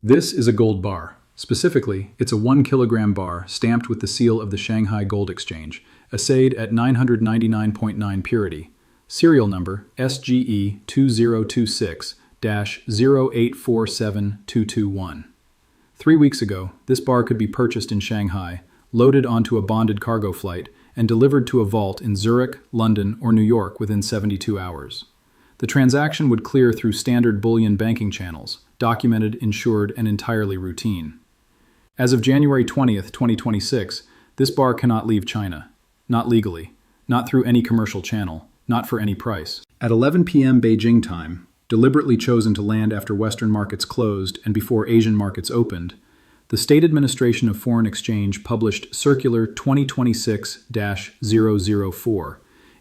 This is a gold bar. Specifically, it's a 1 kilogram bar stamped with the seal of the Shanghai Gold Exchange, assayed at 999.9 purity. Serial number SGE 2026-0847221. 3 weeks ago, this bar could be purchased in Shanghai, loaded onto a bonded cargo flight, and delivered to a vault in Zurich, London, or New York within 72 hours. The transaction would clear through standard bullion banking channels, documented, insured, and entirely routine. As of January 20th, 2026, this bar cannot leave China. Not legally, not through any commercial channel, not for any price. At 11 p.m. Beijing time, deliberately chosen to land after Western markets closed and before Asian markets opened, the State Administration of Foreign Exchange published Circular 2026-004,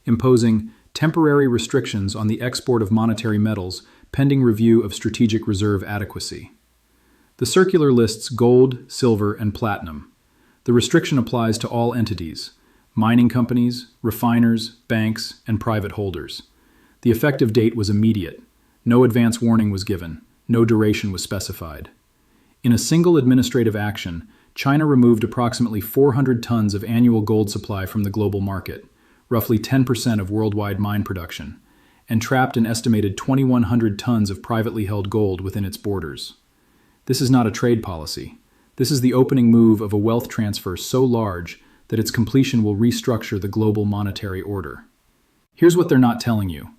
imposing temporary restrictions on the export of monetary metals pending review of strategic reserve adequacy. The circular lists gold, silver, and platinum. The restriction applies to all entities: mining companies, refiners, banks, and private holders. The effective date was immediate. No advance warning was given. No duration was specified. In a single administrative action, China removed approximately 400 tons of annual gold supply from the global market, roughly 10% of worldwide mine production, and trapped an estimated 2,100 tons of privately held gold within its borders. This is not a trade policy. This is the opening move of a wealth transfer so large that its completion will restructure the global monetary order. Here's what they're not telling you.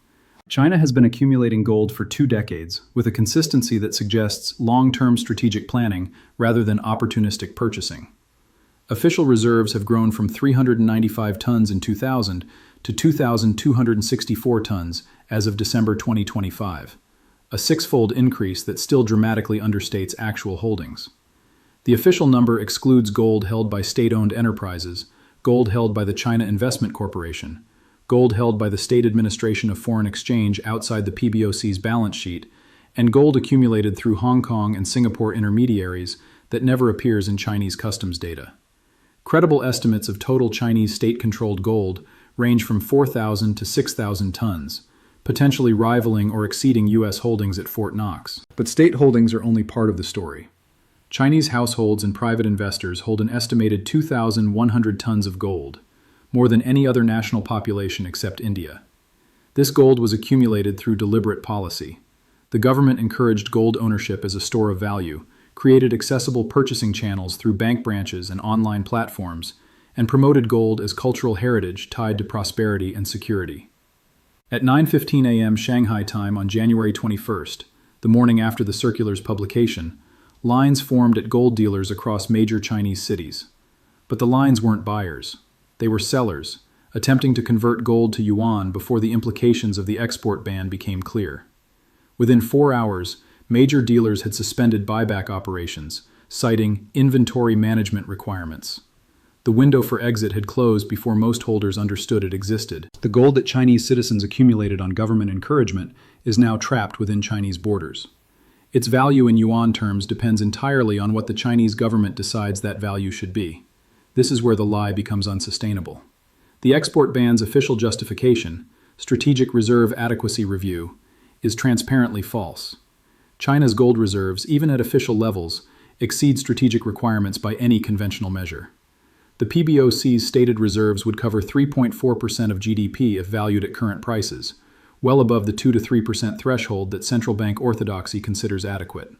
China has been accumulating gold for 2 decades, with a consistency that suggests long-term strategic planning rather than opportunistic purchasing. Official reserves have grown from 395 tons in 2000 to 2,264 tons as of December 2025, a 6-fold increase that still dramatically understates actual holdings. The official number excludes gold held by state-owned enterprises, gold held by the China Investment Corporation, gold held by the State Administration of Foreign Exchange outside the PBOC's balance sheet, and gold accumulated through Hong Kong and Singapore intermediaries that never appears in Chinese customs data. Credible estimates of total Chinese state-controlled gold range from 4,000 to 6,000 tons, potentially rivaling or exceeding U.S. holdings at Fort Knox. But state holdings are only part of the story. Chinese households and private investors hold an estimated 2,100 tons of gold, more than any other national population except India. This gold was accumulated through deliberate policy. The government encouraged gold ownership as a store of value, created accessible purchasing channels through bank branches and online platforms, and promoted gold as cultural heritage tied to prosperity and security. At 9:15 a.m. Shanghai time on January 21st, the morning after the circular's publication, lines formed at gold dealers across major Chinese cities. But the lines weren't buyers. They were sellers, attempting to convert gold to yuan before the implications of the export ban became clear. Within 4 hours, major dealers had suspended buyback operations, citing inventory management requirements. The window for exit had closed before most holders understood it existed. The gold that Chinese citizens accumulated on government encouragement is now trapped within Chinese borders. Its value in yuan terms depends entirely on what the Chinese government decides that value should be. This is where the lie becomes unsustainable. The export ban's official justification, Strategic Reserve Adequacy Review, is transparently false. China's gold reserves, even at official levels, exceed strategic requirements by any conventional measure. The PBOC's stated reserves would cover 3.4% of GDP if valued at current prices, well above the 2 to 3% threshold that central bank orthodoxy considers adequate.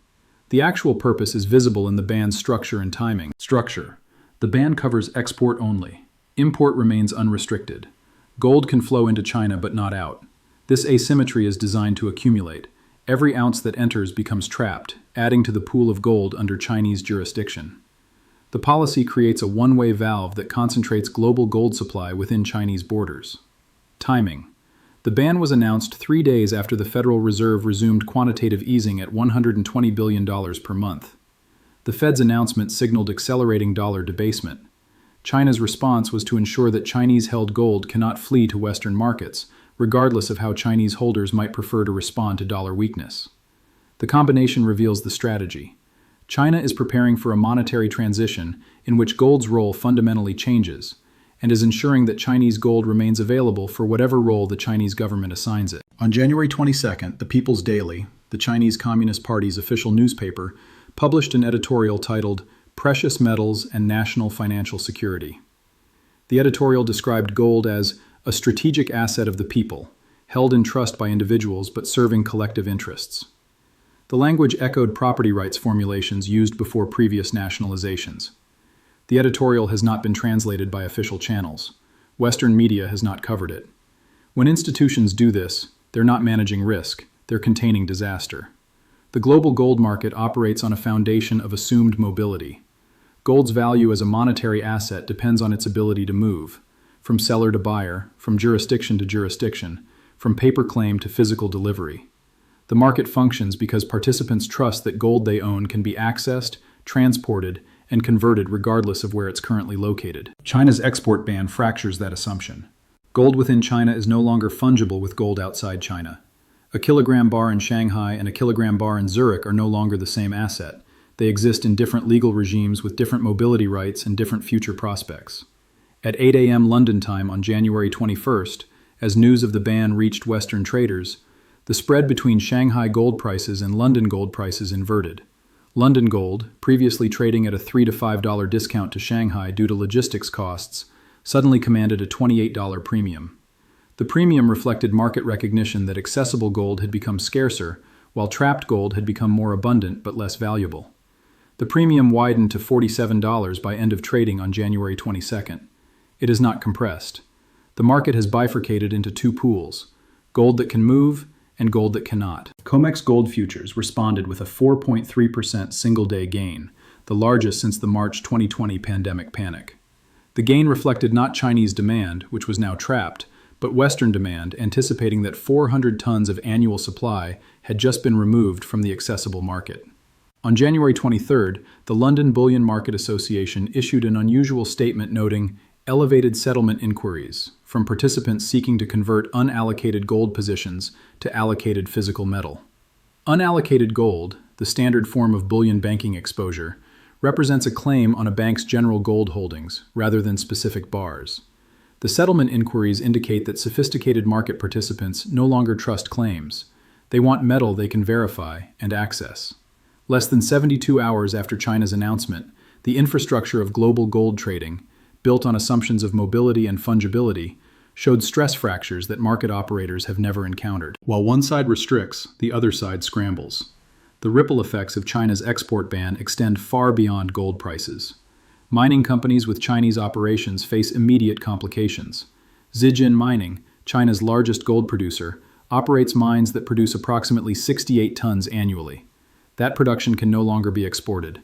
The actual purpose is visible in the ban's structure and timing. Structure. The ban covers export only. Import remains unrestricted. Gold can flow into China but not out. This asymmetry is designed to accumulate. Every ounce that enters becomes trapped, adding to the pool of gold under Chinese jurisdiction. The policy creates a one-way valve that concentrates global gold supply within Chinese borders. Timing. The ban was announced 3 days after the Federal Reserve resumed quantitative easing at $120 billion per month. The Fed's announcement signaled accelerating dollar debasement. China's response was to ensure that Chinese-held gold cannot flee to Western markets, regardless of how Chinese holders might prefer to respond to dollar weakness. The combination reveals the strategy. China is preparing for a monetary transition in which gold's role fundamentally changes, and is ensuring that Chinese gold remains available for whatever role the Chinese government assigns it. On January 22nd, the People's Daily, the Chinese Communist Party's official newspaper, published an editorial titled Precious Metals and National Financial Security. The editorial described gold as a strategic asset of the people, held in trust by individuals but serving collective interests. The language echoed property rights formulations used before previous nationalizations. The editorial has not been translated by official channels. Western media has not covered it. When institutions do this, they're not managing risk, they're containing disaster. The global gold market operates on a foundation of assumed mobility. Gold's value as a monetary asset depends on its ability to move, from seller to buyer, from jurisdiction to jurisdiction, from paper claim to physical delivery. The market functions because participants trust that gold they own can be accessed, transported, and converted regardless of where it's currently located. China's export ban fractures that assumption. Gold within China is no longer fungible with gold outside China. A kilogram bar in Shanghai and a kilogram bar in Zurich are no longer the same asset. They exist in different legal regimes with different mobility rights and different future prospects. At 8 a.m. London time on January 21st, as news of the ban reached Western traders, the spread between Shanghai gold prices and London gold prices inverted. London gold, previously trading at a $3 to $5 discount to Shanghai due to logistics costs, suddenly commanded a $28 premium. The premium reflected market recognition that accessible gold had become scarcer, while trapped gold had become more abundant but less valuable. The premium widened to $47 by end of trading on January 22nd. It is not compressed. The market has bifurcated into two pools, gold that can move and gold that cannot. COMEX Gold Futures responded with a 4.3% single-day gain, the largest since the March 2020 pandemic panic. The gain reflected not Chinese demand, which was now trapped, but Western demand, anticipating that 400 tons of annual supply had just been removed from the accessible market. On January 23rd, the London Bullion Market Association issued an unusual statement noting elevated settlement inquiries from participants seeking to convert unallocated gold positions to allocated physical metal. Unallocated gold, the standard form of bullion banking exposure, represents a claim on a bank's general gold holdings rather than specific bars. The settlement inquiries indicate that sophisticated market participants no longer trust claims. They want metal they can verify and access. Less than 72 hours after China's announcement, the infrastructure of global gold trading, built on assumptions of mobility and fungibility, showed stress fractures that market operators have never encountered. While one side restricts, the other side scrambles. The ripple effects of China's export ban extend far beyond gold prices. Mining companies with Chinese operations face immediate complications. Zijin Mining, China's largest gold producer, operates mines that produce approximately 68 tons annually. That production can no longer be exported.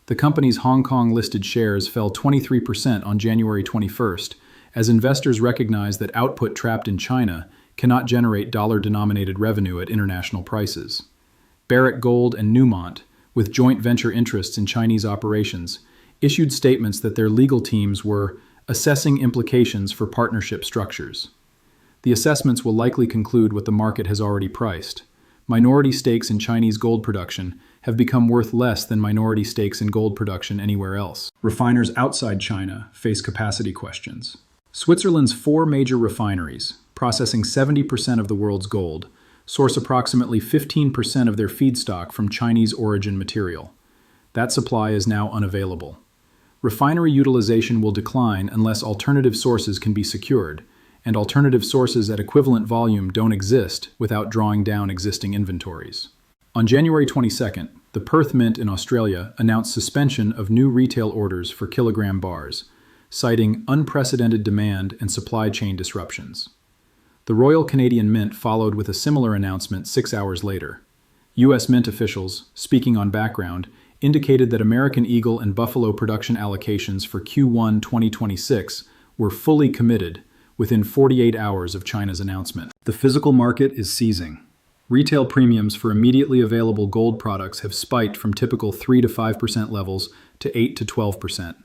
The company's Hong Kong-listed shares fell 23% on January 21st, as investors recognize that output trapped in China cannot generate dollar-denominated revenue at international prices. Barrick Gold and Newmont, with joint venture interests in Chinese operations, issued statements that their legal teams were assessing implications for partnership structures. The assessments will likely conclude what the market has already priced. Minority stakes in Chinese gold production have become worth less than minority stakes in gold production anywhere else. Refiners outside China face capacity questions. Switzerland's 4 major refineries, processing 70% of the world's gold, source approximately 15% of their feedstock from Chinese origin material. That supply is now unavailable. Refinery utilization will decline unless alternative sources can be secured, and alternative sources at equivalent volume don't exist without drawing down existing inventories. On January 22nd, the Perth Mint in Australia announced suspension of new retail orders for kilogram bars, citing unprecedented demand and supply chain disruptions. The Royal Canadian Mint followed with a similar announcement 6 hours later. U.S. Mint officials, speaking on background, indicated that American Eagle and Buffalo production allocations for Q1 2026 were fully committed within 48 hours of China's announcement. The physical market is seizing. Retail premiums for immediately available gold products have spiked from typical 3 to 5% levels to 8 to 12%.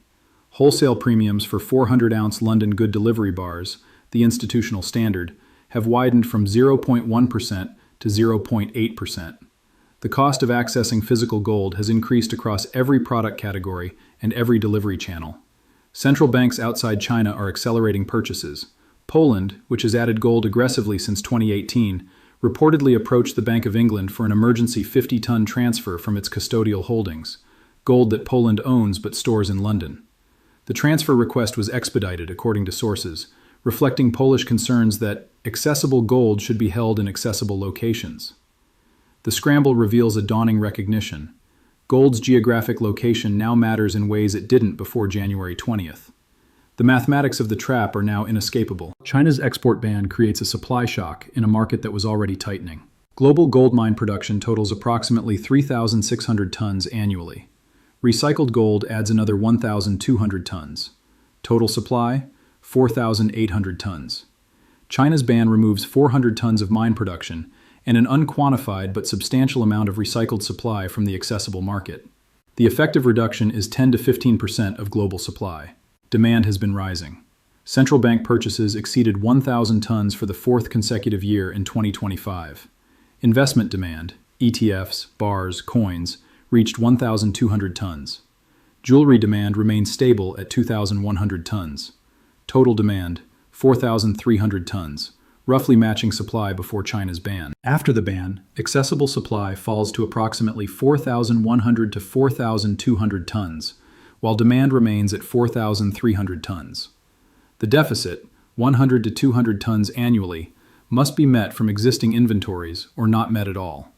Wholesale premiums for 400-ounce London Good Delivery bars, the institutional standard, have widened from 0.1% to 0.8%. The cost of accessing physical gold has increased across every product category and every delivery channel. Central banks outside China are accelerating purchases. Poland, which has added gold aggressively since 2018, reportedly approached the Bank of England for an emergency 50-ton transfer from its custodial holdings. gold that Poland owns but stores in London. The transfer request was expedited, according to sources, reflecting Polish concerns that accessible gold should be held in accessible locations. The scramble reveals a dawning recognition. Gold's geographic location now matters in ways it didn't before January 20th. The mathematics of the trap are now inescapable. China's export ban creates a supply shock in a market that was already tightening. Global gold mine production totals approximately 3,600 tons annually. Recycled gold adds another 1,200 tons. Total supply, 4,800 tons. China's ban removes 400 tons of mine production and an unquantified but substantial amount of recycled supply from the accessible market. The effective reduction is 10 to 15% of global supply. Demand has been rising. Central bank purchases exceeded 1,000 tons for the fourth consecutive year in 2025. Investment demand, ETFs, bars, coins, reached 1,200 tons. Jewelry demand remained stable at 2,100 tons. Total demand, 4,300 tons, roughly matching supply before China's ban. After the ban, accessible supply falls to approximately 4,100 to 4,200 tons, while demand remains at 4,300 tons. The deficit, 100 to 200 tons annually, must be met from existing inventories or not met at all.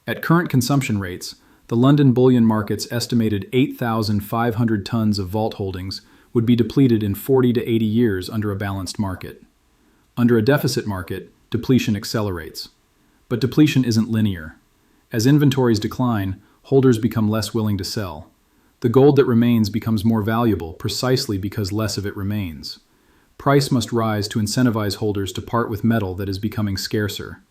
At current consumption rates, the London bullion market's estimated 8,500 tons of vault holdings would be depleted in 40 to 80 years under a balanced market. Under a deficit market, depletion accelerates. But depletion isn't linear. As inventories decline, holders become less willing to sell. The gold that remains becomes more valuable precisely because less of it remains. Price must rise to incentivize holders to part with metal that is becoming scarcer.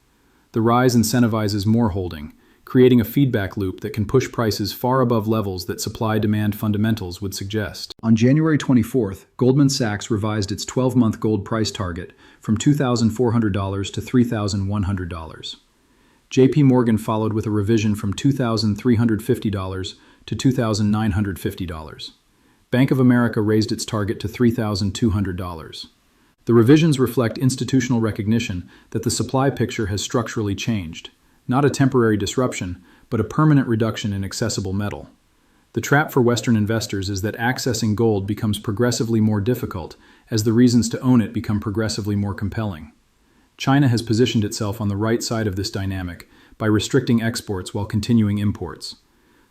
The rise incentivizes more holding, creating a feedback loop that can push prices far above levels that supply-demand fundamentals would suggest. On January 24th, Goldman Sachs revised its 12-month gold price target from $2,400 to $3,100. JP Morgan followed with a revision from $2,350 to $2,950. Bank of America raised its target to $3,200. The revisions reflect institutional recognition that the supply picture has structurally changed, not a temporary disruption, but a permanent reduction in accessible metal. The trap for Western investors is that accessing gold becomes progressively more difficult as the reasons to own it become progressively more compelling. China has positioned itself on the right side of this dynamic by restricting exports while continuing imports.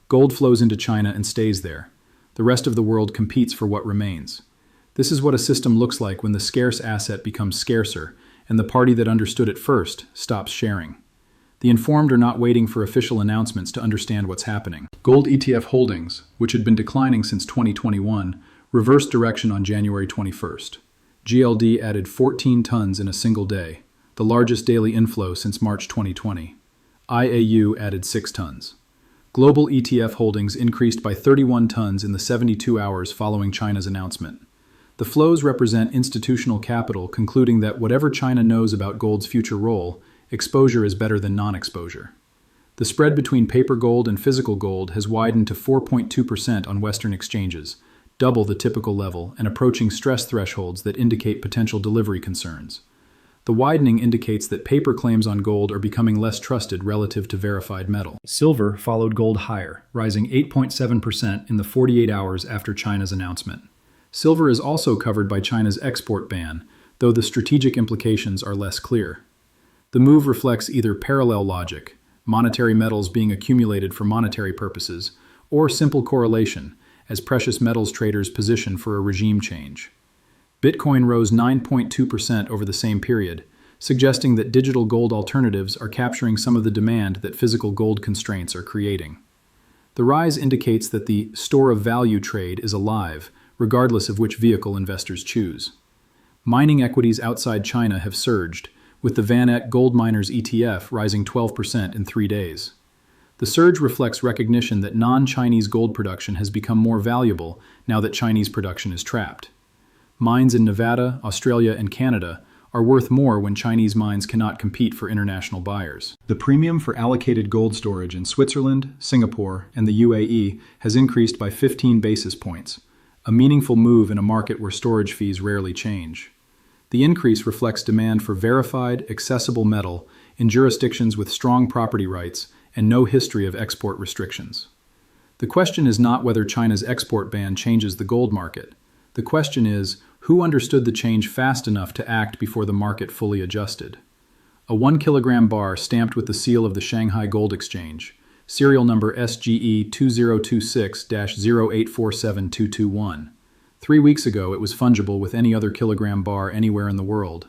Gold flows into China and stays there. The rest of the world competes for what remains. This is what a system looks like when the scarce asset becomes scarcer, and the party that understood it first stops sharing. The informed are not waiting for official announcements to understand what's happening. Gold ETF holdings, which had been declining since 2021, reversed direction on January 21st. GLD added 14 tons in a single day, the largest daily inflow since March 2020. IAU added 6 tons. Global ETF holdings increased by 31 tons in the 72 hours following China's announcement. The flows represent institutional capital concluding that whatever China knows about gold's future role, exposure is better than non-exposure. The spread between paper gold and physical gold has widened to 4.2% on Western exchanges, double the typical level and approaching stress thresholds that indicate potential delivery concerns. The widening indicates that paper claims on gold are becoming less trusted relative to verified metal. Silver followed gold higher, rising 8.7% in the 48 hours after China's announcement. Silver is also covered by China's export ban, though the strategic implications are less clear. The move reflects either parallel logic, monetary metals being accumulated for monetary purposes, or simple correlation, as precious metals traders position for a regime change. Bitcoin rose 9.2% over the same period, suggesting that digital gold alternatives are capturing some of the demand that physical gold constraints are creating. The rise indicates that the store of value trade is alive, regardless of which vehicle investors choose. Mining equities outside China have surged, with the VanEck Gold Miners ETF rising 12% in 3 days. The surge reflects recognition that non-Chinese gold production has become more valuable now that Chinese production is trapped. Mines in Nevada, Australia, and Canada are worth more when Chinese mines cannot compete for international buyers. The premium for allocated gold storage in Switzerland, Singapore, and the UAE has increased by 15 basis points, a meaningful move in a market where storage fees rarely change. The increase reflects demand for verified, accessible metal in jurisdictions with strong property rights and no history of export restrictions. The question is not whether China's export ban changes the gold market. The question is, who understood the change fast enough to act before the market fully adjusted? A 1 kilogram bar stamped with the seal of the Shanghai Gold Exchange, serial number SGE 2026-0847221. 3 weeks ago, it was fungible with any other kilogram bar anywhere in the world.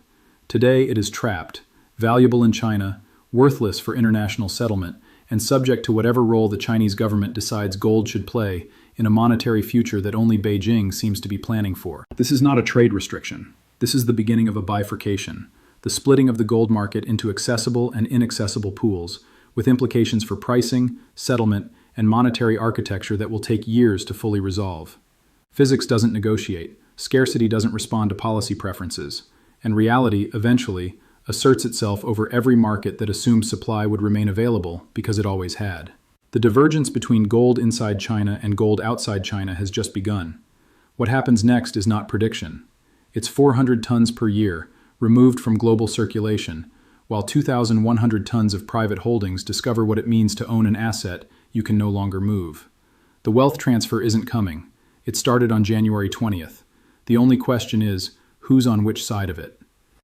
Today, it is trapped, valuable in China, worthless for international settlement, and subject to whatever role the Chinese government decides gold should play in a monetary future that only Beijing seems to be planning for. This is not a trade restriction. This is the beginning of a bifurcation, the splitting of the gold market into accessible and inaccessible pools, with implications for pricing, settlement, and monetary architecture that will take years to fully resolve. Physics doesn't negotiate, scarcity doesn't respond to policy preferences, and reality, eventually, asserts itself over every market that assumes supply would remain available because it always had. The divergence between gold inside China and gold outside China has just begun. What happens next is not prediction. It's 400 tons per year, removed from global circulation, while 2,100 tons of private holdings discover what it means to own an asset you can no longer move. The wealth transfer isn't coming. It started on January 20th. The only question is, who's on which side of it?